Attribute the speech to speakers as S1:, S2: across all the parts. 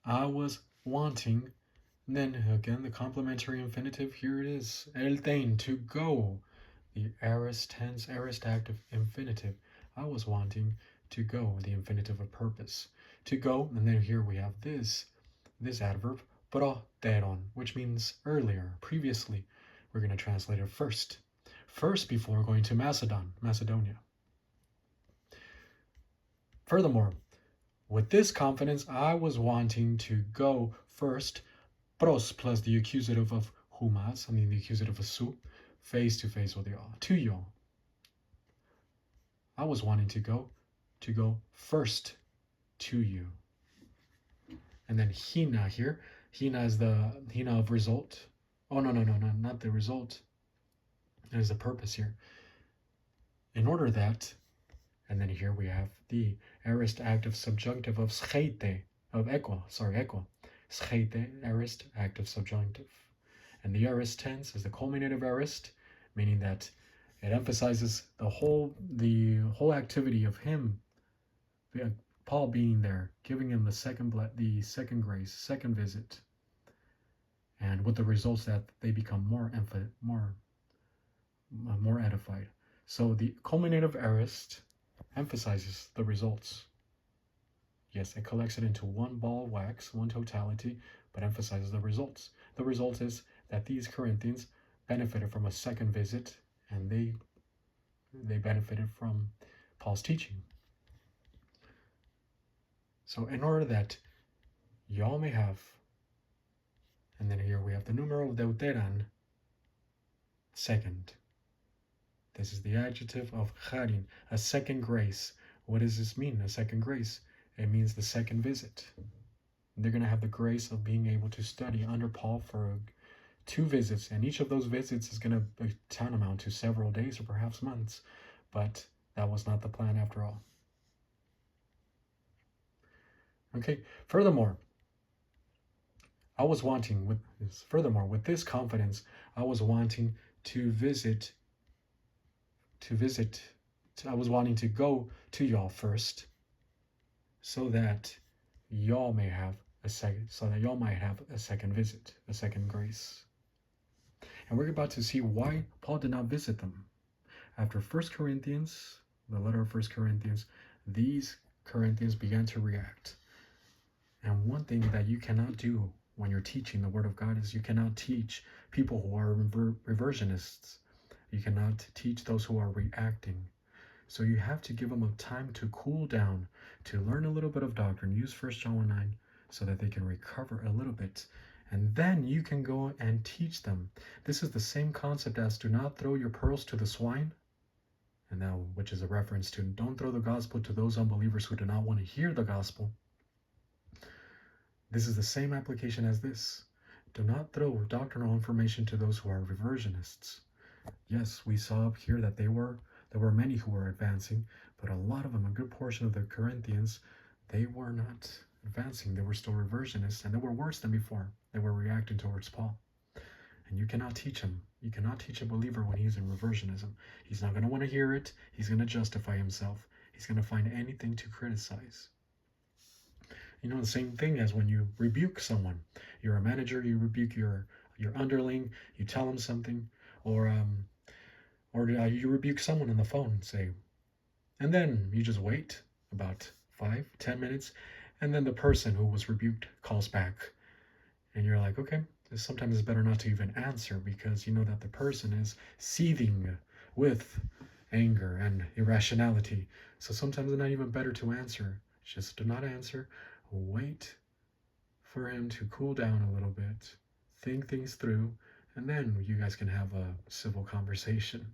S1: I was wanting. And then again, the complementary infinitive, here it is. El ten, to go. The aorist tense, aorist active infinitive. I was wanting to go, the infinitive of purpose. To go, and then here we have this adverb, proteron, which means earlier, previously. We're going to translate it first. First before going to Macedonia. Furthermore, with this confidence, I was wanting to go first, pros plus the accusative of humas, the accusative of su, face to face with y'all, to y'all. I was wanting to go first to you. And then hina here, hina is the hina of result. Oh, no, not the result. It is the purpose here. In order that, and then here we have the aorist active subjunctive of scheite, of equa. Scheite, aorist active subjunctive. And the aorist tense is the culminative aorist, meaning that it emphasizes the whole activity of him, Paul being there, giving him the second grace, second visit, and with the results that they become more edified. So the culminative aorist emphasizes the results. Yes, it collects it into one ball of wax, one totality, but emphasizes the results. The result is that these Corinthians benefited from a second visit, and they benefited from Paul's teaching. So in order that y'all may have, and then here we have the numeral deuteran, second. This is the adjective of charin, a second grace. What does this mean, a second grace? It means the second visit. They're going to have the grace of being able to study under Paul for 2 visits, and each of those visits is going to be tantamount to several days or perhaps months, but that was not the plan after all. Okay, furthermore, with this confidence, I was wanting to visit, I was wanting to go to y'all first, so that y'all might have a second visit, a second grace. And we're about to see why Paul did not visit them. After 1 Corinthians, the letter of 1 Corinthians, these Corinthians began to react. And one thing that you cannot do when you're teaching the Word of God is you cannot teach people who are reversionists. You cannot teach those who are reacting. So you have to give them a time to cool down, to learn a little bit of doctrine. Use 1 John 1:9 so that they can recover a little bit. And then you can go and teach them. This is the same concept as do not throw your pearls to the swine. And now, which is a reference to don't throw the gospel to those unbelievers who do not want to hear the gospel. This is the same application as this. Do not throw doctrinal information to those who are reversionists. Yes, we saw up here that there were many who were advancing, but a lot of them, a good portion of the Corinthians, they were not advancing. They were still reversionists, and they were worse than before. They were reacting towards Paul. And you cannot teach him. You cannot teach a believer when he's in reversionism. He's not going to want to hear it. He's going to justify himself. He's going to find anything to criticize. You know, the same thing as when you rebuke someone. You're a manager, you rebuke your underling, you tell him something, or you rebuke someone on the phone, say, and then you just wait about 5-10 minutes, and then the person who was rebuked calls back, and you're like, okay, sometimes it's better not to even answer, because you know that the person is seething with anger and irrationality. So sometimes it's not even better to answer. Just do not answer. Wait for him to cool down a little bit, think things through, and then you guys can have a civil conversation.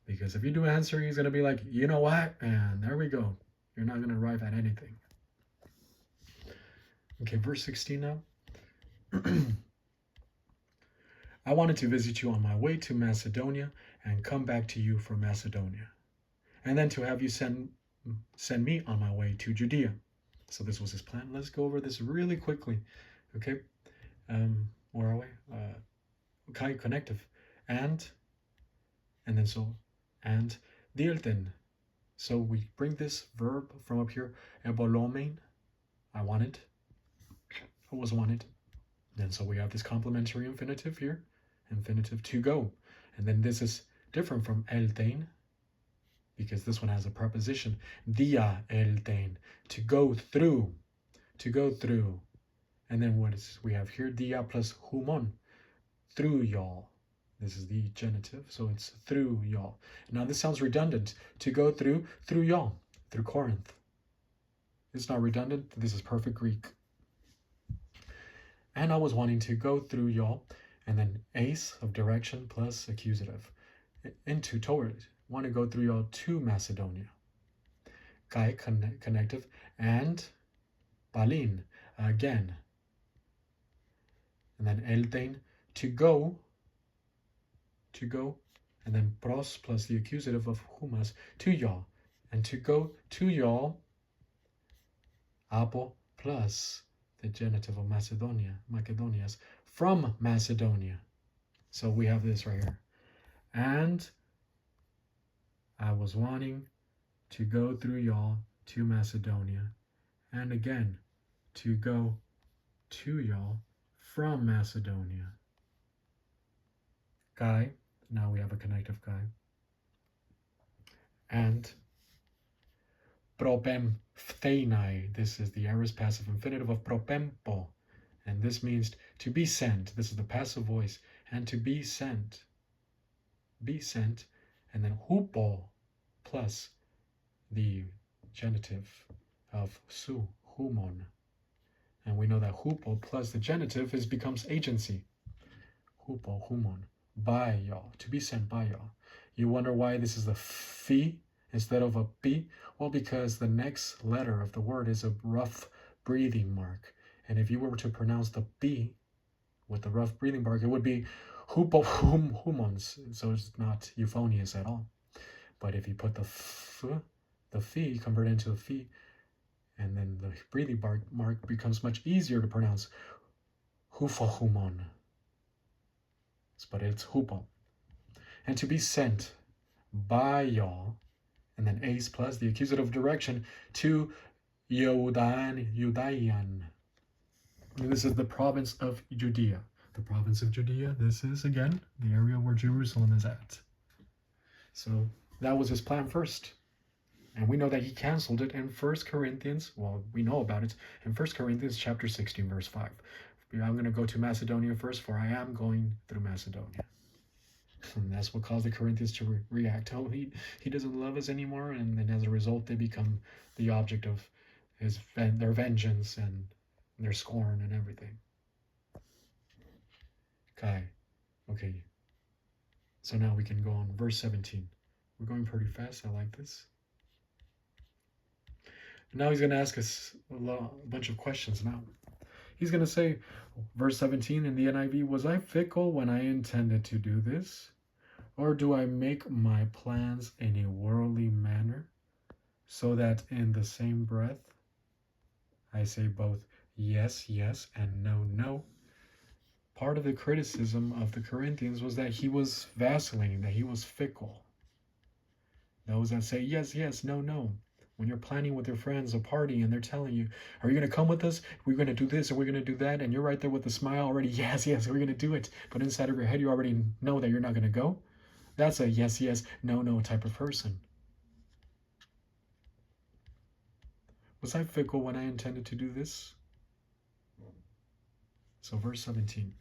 S1: Because if you do answer, he's going to be like, you know what? And there we go. You're not going to arrive at anything. Okay, verse 16 now. I wanted to visit you on my way to Macedonia and come back to you from Macedonia, and then to have you send me on my way to Judea. So this was his plan. Let's go over this really quickly. Okay. Where are we? Okay, connective. And then so, and dielten. So we bring this verb from up here, ebolomein, I wanted. was wanted. And so we have this complementary infinitive here, infinitive to go. And then this is different from eltein, because this one has a preposition, dia eltein, to go through, to go through. And then what is we have here, dia plus humon, through y'all. This is the genitive, so it's through y'all. Now this sounds redundant, to go through y'all, through Corinth. It's not redundant, this is perfect Greek. And I was wanting to go through y'all, and then ace of direction plus accusative. Into, toward, want to go through y'all to Macedonia. Kai, connective, and palin, again. And then eltein, to go, and then pros plus the accusative of humas, to y'all. And to go to y'all, apo plus the genitive of Macedonias, from Macedonia. So we have this right here. And I was wanting to go through y'all to Macedonia, and again, to go to y'all from Macedonia. Kai, now we have a connective Kai. And propemphtheinai, this is the aorist passive infinitive of propempo, and this means to be sent. This is the passive voice, and to be sent. Be sent, and then hupo plus the genitive of su, humon. And we know that hupo plus the genitive becomes agency. Hupo, humon, by y'all, to be sent by y'all. You wonder why this is a phi instead of a p? Well, because the next letter of the word is a rough breathing mark. And if you were to pronounce the p with the rough breathing mark, it would be hupo humons. So it's not euphonious at all. But if you put the phi, convert it into a phi, and then the breathing mark becomes much easier to pronounce. Hufahumon. But it's hupo. And to be sent by y'all, and then ace plus the accusative direction to Judaean. This is the province of Judea. The province of Judea, this is, again, the area where Jerusalem is at. So that was his plan first. And we know that he canceled it in 1 Corinthians. Well, we know about it in 1 Corinthians chapter 16, verse 5. I'm going to go to Macedonia first, for I am going through Macedonia. And that's what caused the Corinthians to react. Oh, he doesn't love us anymore. And then as a result, they become the object of their vengeance and their scorn and everything. Okay. So now we can go on verse 17. We're going pretty fast. I like this. Now he's going to ask us a bunch of questions now. He's going to say, verse 17 in the NIV, was I fickle when I intended to do this? Or do I make my plans in a worldly manner, so that in the same breath I say both yes, yes, and no, no? Part of the criticism of the Corinthians was that he was vacillating, that he was fickle. Those that say yes, yes, no, no. When you're planning with your friends a party and they're telling you, are you going to come with us? We're going to do this and we're going to do that. And you're right there with a smile already. Yes, yes, we're going to do it. But inside of your head, you already know that you're not going to go. That's a yes, yes, no, no type of person. Was I fickle when I intended to do this? So verse 17.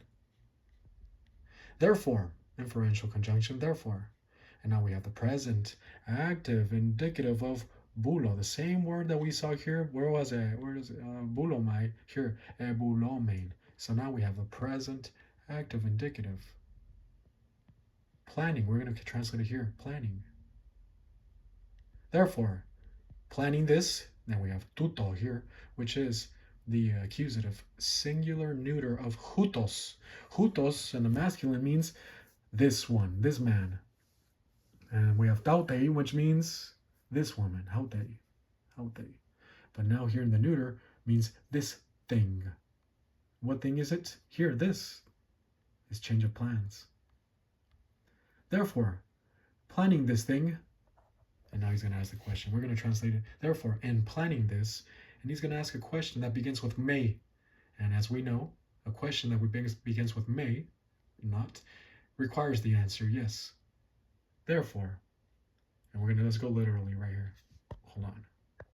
S1: Therefore, inferential conjunction, therefore. And now we have the present active indicative of bulo, the same word that we saw here. Where was it? Where is it? Bulomai here, ebulomein. So now we have the present active indicative. Planning, we're going to translate it here, planning. Therefore, planning this, then we have tuto here, which is the accusative singular neuter of hutos. Hutos in the masculine means this one, this man. And we have tautei, which means this woman, hautei. But now here in the neuter means this thing. What thing is it? Here, this is change of plans. Therefore, planning this thing, and now he's going to ask the question. We're going to translate it. Therefore, in planning this, and he's going to ask a question that begins with may. And as we know, a question that begins with may, not, requires the answer yes. Therefore, and let's go literally right here. Hold on.